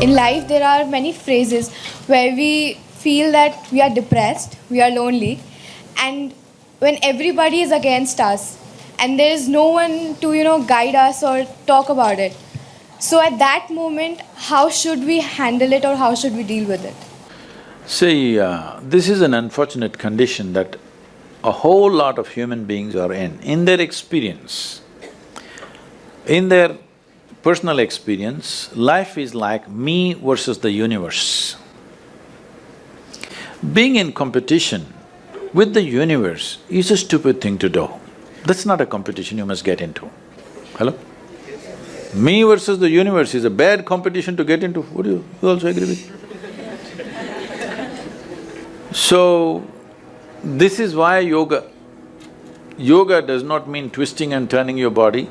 In life, there are many phrases where we feel that we are depressed, we are lonely, and when everybody is against us, and there is no one to, guide us or talk about it. So, at that moment, how should we handle it or how should we deal with it? See, this is an unfortunate condition that a whole lot of human beings are in their experience. In their personal experience, life is like me versus the universe. Being in competition with the universe is a stupid thing to do. That's not a competition you must get into. Hello? Me versus the universe is a bad competition to get into. Would you also agree with me? So, this is why yoga does not mean twisting and turning your body.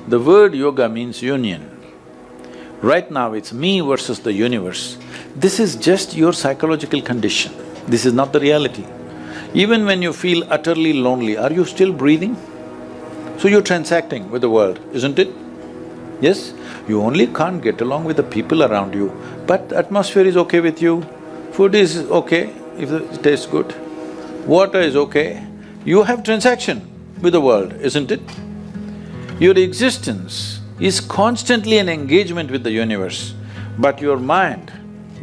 The word yoga means union. Right now it's me versus the universe. This is just your psychological condition. This is not the reality. Even when you feel utterly lonely, are you still breathing? So you're transacting with the world, isn't it? Yes? You only can't get along with the people around you, but atmosphere is okay with you, food is okay if it tastes good, water is okay. You have transaction with the world, isn't it? Your existence is constantly an engagement with the universe, but your mind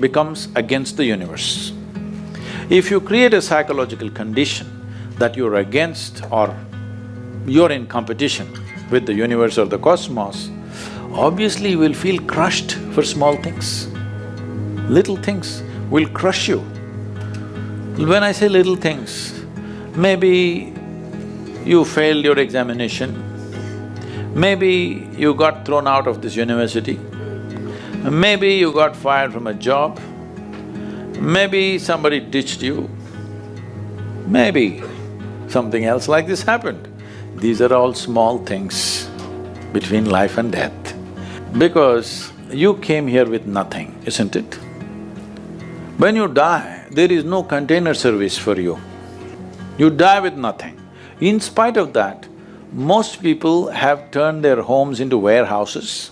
becomes against the universe. If you create a psychological condition that you're against or you're in competition with the universe or the cosmos, obviously you will feel crushed for small things. Little things will crush you. When I say little things, maybe you failed your examination, maybe you got thrown out of this university, maybe you got fired from a job, maybe somebody ditched you, maybe something else like this happened. These are all small things between life and death. Because you came here with nothing, isn't it? When you die, there is no container service for you. You die with nothing. In spite of that, most people have turned their homes into warehouses.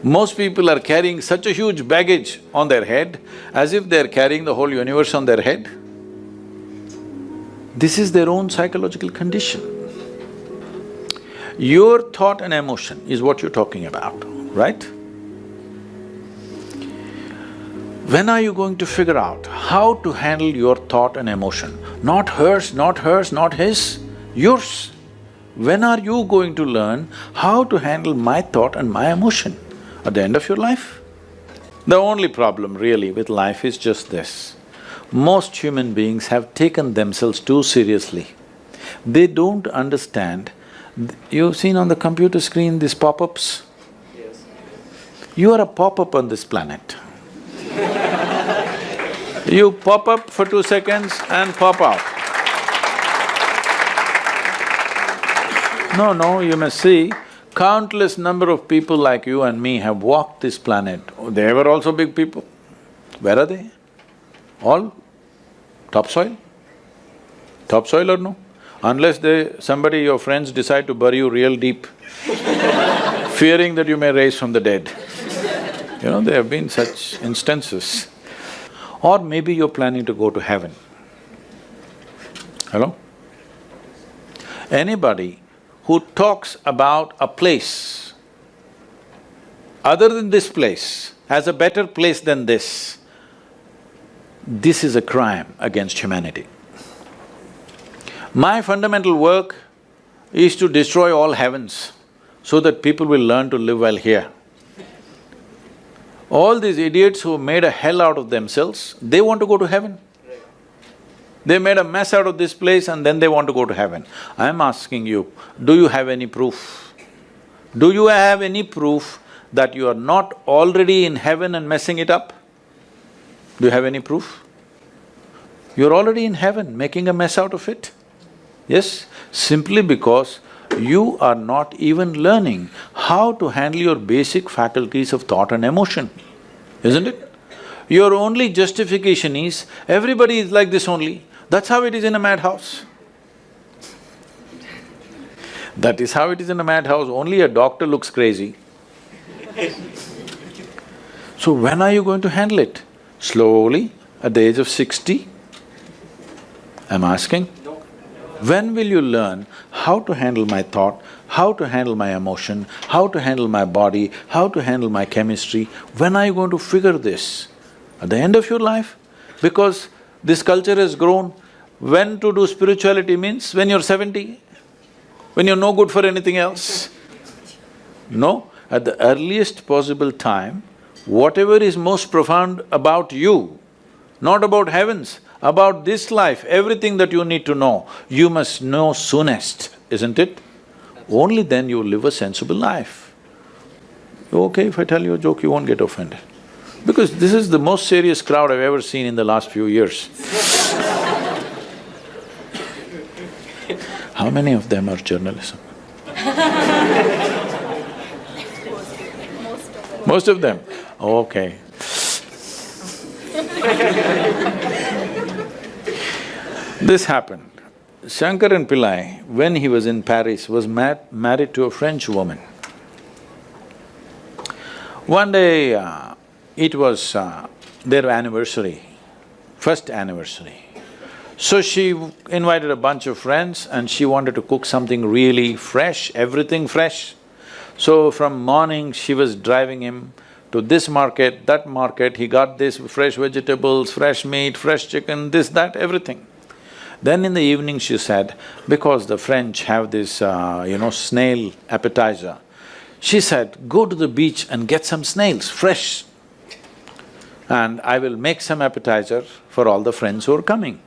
Most people are carrying such a huge baggage on their head as if they're carrying the whole universe on their head. This is their own psychological condition. Your thought and emotion is what you're talking about, right? When are you going to figure out how to handle your thought and emotion? Not hers, not hers, not his, yours. When are you going to learn how to handle my thought and my emotion? At the end of your life? The only problem really with life is just this. Most human beings have taken themselves too seriously. They don't understand. You've seen on the computer screen these pop-ups? Yes. You are a pop-up on this planet. You pop up for 2 seconds and pop out. No, you must see, countless number of people like you and me have walked this planet. They were also big people. Where are they? All topsoil? Topsoil or no? Unless somebody, your friends decide to bury you real deep, fearing that you may rise from the dead. You know, there have been such instances. Or maybe you're planning to go to heaven. Hello? Anybody who talks about a place other than this place as a better place than this is a crime against humanity. My fundamental work is to destroy all heavens so that people will learn to live well here. All these idiots who made a hell out of themselves, they want to go to heaven. They made a mess out of this place and then they want to go to heaven. I'm asking you, do you have any proof? Do you have any proof that you are not already in heaven and messing it up? Do you have any proof? You're already in heaven, making a mess out of it. Yes, simply because you are not even learning how to handle your basic faculties of thought and emotion, isn't it? Your only justification is, everybody is like this only, that's how it is in a madhouse. That is how it is in a madhouse, only a doctor looks crazy. So when are you going to handle it? Slowly, at the age of 60? I'm asking. When will you learn how to handle my thought, how to handle my emotion, how to handle my body, how to handle my chemistry? When are you going to figure this? At the end of your life? Because this culture has grown. When to do spirituality means when you're 70, when you're no good for anything else. No, at the earliest possible time, whatever is most profound about you, not about heavens, about this life, everything that you need to know, you must know soonest, isn't it? Only then you live a sensible life. Okay, if I tell you a joke, you won't get offended. Because this is the most serious crowd I've ever seen in the last few years. How many of them are journalism? Most of them? Okay. This happened. Shankaran Pillai, when he was in Paris, was married to a French woman. One day, it was their anniversary, first anniversary. So she invited a bunch of friends and she wanted to cook something really fresh, everything fresh. So from morning, she was driving him to this market, that market, he got this fresh vegetables, fresh meat, fresh chicken, this, that, everything. Then in the evening she said, because the French have this, snail appetizer, she said, go to the beach and get some snails, fresh. And I will make some appetizer for all the friends who are coming.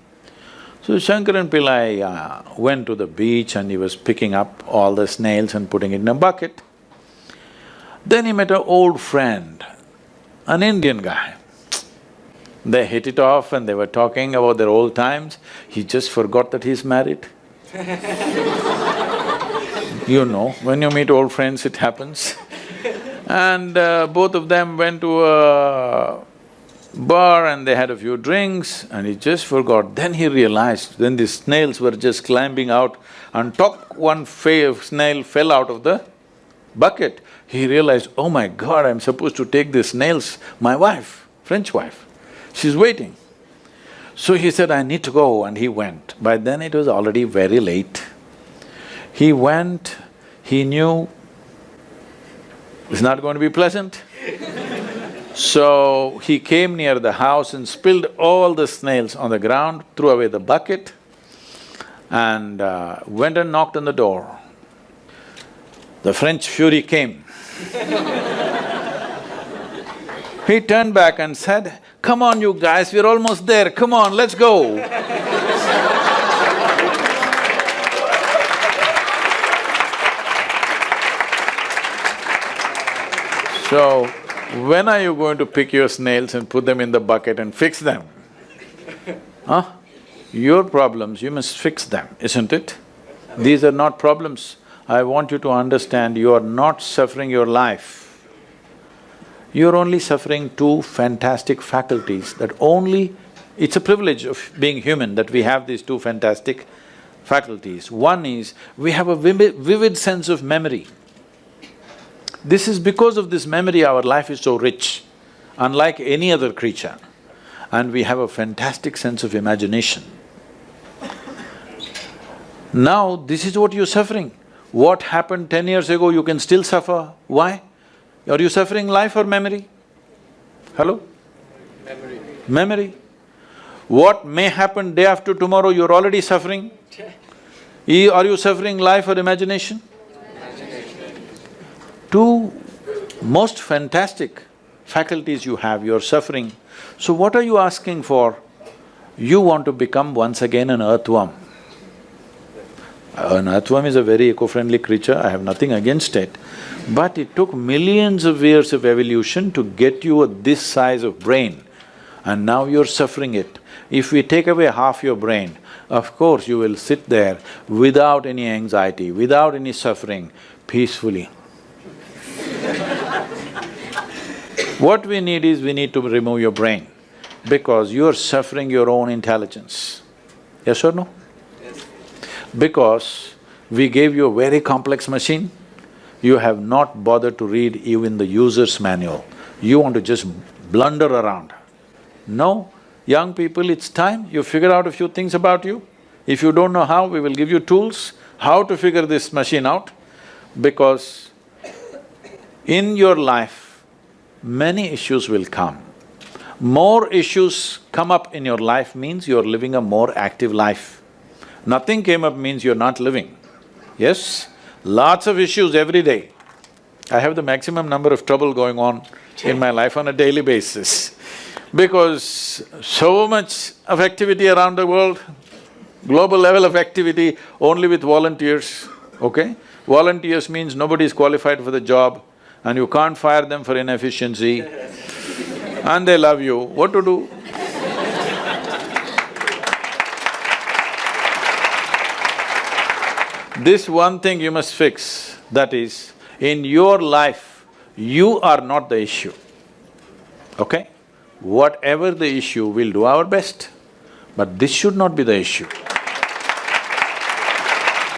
So Shankaran Pillai went to the beach and he was picking up all the snails and putting it in a bucket. Then he met an old friend, an Indian guy. They hit it off and they were talking about their old times. He just forgot that he's married. You know, when you meet old friends, it happens. And both of them went to a bar and they had a few drinks and he just forgot. Then he realized, then the snails were just climbing out and one snail fell out of the bucket. He realized, oh my God, I'm supposed to take these snails, my wife, French wife, she's waiting. So he said, I need to go, and he went. By then it was already very late. He went, he knew it's not going to be pleasant. So he came near the house and spilled all the snails on the ground, threw away the bucket and went and knocked on the door. The French fury came. He turned back and said, come on you guys, we're almost there, come on, let's go. So, when are you going to pick your snails and put them in the bucket and fix them? Huh? Your problems, you must fix them, isn't it? These are not problems. I want you to understand, you are not suffering your life. You're only suffering two fantastic faculties that only… It's a privilege of being human that we have these two fantastic faculties. One is, we have a vivid sense of memory. This is because of this memory our life is so rich, unlike any other creature. And we have a fantastic sense of imagination. Now, this is what you're suffering. What happened 10 years ago, you can still suffer. Why? Are you suffering life or memory? Hello? Memory. Memory. What may happen day after tomorrow, you're already suffering. Are you suffering life or imagination? Imagination. Two most fantastic faculties you have, you're suffering. So what are you asking for? You want to become once again an earthworm. An earthworm is a very eco-friendly creature, I have nothing against it. But it took millions of years of evolution to get you this size of brain, and now you're suffering it. If we take away half your brain, of course you will sit there without any anxiety, without any suffering, peacefully. What we need is, we need to remove your brain, because you're suffering your own intelligence. Yes or no? Because we gave you a very complex machine, you have not bothered to read even the user's manual. You want to just blunder around. No, young people, it's time you figure out a few things about you. If you don't know how, we will give you tools, how to figure this machine out, because in your life, many issues will come. More issues come up in your life means you're living a more active life. Nothing came up means you're not living. Yes, lots of issues every day. I have the maximum number of trouble going on in my life on a daily basis because so much of activity around the world, global level of activity only with volunteers, okay? Volunteers means nobody is qualified for the job and you can't fire them for inefficiency and they love you, what to do? This one thing you must fix, that is, in your life, you are not the issue, okay? Whatever the issue, we'll do our best, but this should not be the issue.